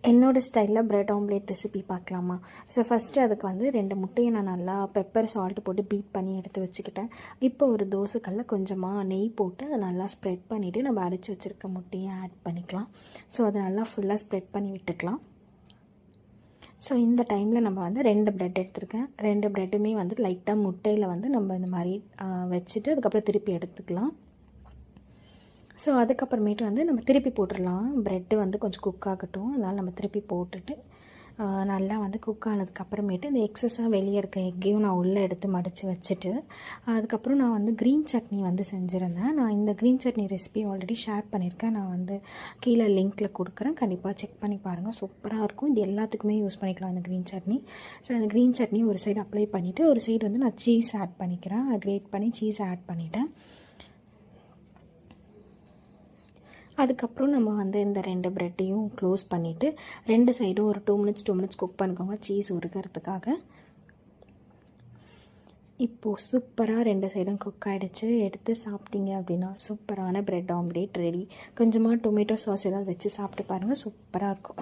என்னோடய ஸ்டைலில் bread omelette recipe பார்க்கலாமா? ஸோ ஃபஸ்ட்டு அதுக்கு வந்து 2 முட்டையை நான் நல்லா பெப்பர் சால்ட்டு போட்டு பீட் பண்ணி எடுத்து வச்சுக்கிட்டேன். இப்போ ஒரு தோசைக்கல்ல கொஞ்சமாக நெய் போட்டு அதை நல்லா ஸ்ப்ரெட் பண்ணிவிட்டு நம்ம அடித்து வச்சுருக்க முட்டையை ஆட் பண்ணிக்கலாம். ஸோ அதை நல்லா ஃபுல்லாக ஸ்ப்ரெட் பண்ணி விட்டுக்கலாம். ஸோ இந்த டைமில் நம்ம வந்து 2 ப்ரெட் எடுத்துருக்கேன். 2 ப்ரெட்டுமே வந்து லைட்டாக முட்டையில் வந்து நம்ம இந்த மாதிரி வச்சுட்டு அதுக்கப்புறம் திருப்பி எடுத்துக்கலாம். ஸோ அதுக்கப்புறமேட்டு வந்து நம்ம திருப்பி போட்டுடலாம். ப்ரெட்டு வந்து கொஞ்சம் குக் ஆகட்டும், அதனால் நம்ம திருப்பி போட்டுட்டு நல்லா வந்து குக் ஆனதுக்கப்புறமேட்டு இந்த எக்ஸஸாக வெளியே இருக்க எக்கையும் நான் உள்ளே எடுத்து மடித்து வச்சுட்டு அதுக்கப்புறம் நான் வந்து க்ரீன் சட்னி வந்து செஞ்சுருந்தேன். நான் இந்த green chutney recipe already share பண்ணியிருக்கேன். நான் வந்து கீழே லிங்க்கில் கொடுக்குறேன், கண்டிப்பாக செக் பண்ணி பாருங்கள். சூப்பராக இருக்கும். இது எல்லாத்துக்குமே யூஸ் பண்ணிக்கலாம் இந்த க்ரீன் சட்னி. ஸோ அந்த க்ரீன் சட்னி ஒரு சைடு அப்ளை பண்ணிவிட்டு ஒரு சைடு வந்து நான் சீஸ் ஆட் பண்ணிக்கிறேன். கிரேட் பண்ணி சீஸ் ஆட் பண்ணிவிட்டேன். அதுக்கப்புறம் நம்ம வந்து இந்த 2 ப்ரெட்டையும் க்ளோஸ் பண்ணிவிட்டு 2 சைடும் ஒரு 2 மினிட்ஸ் குக் பண்ணிக்கோங்க சீஸ் உருகிறதுக்காக. இப்போது சூப்பராக 2 சைடும் குக் ஆகிடுச்சு. எடுத்து சாப்பிட்டீங்க அப்படின்னா சூப்பரான ப்ரெட் ஆம்லேட் ரெடி. கொஞ்சமாக டொமேட்டோ சாஸ் ஏதாவது வச்சு சாப்பிட்டு பாருங்கள், சூப்பராக இருக்கும்.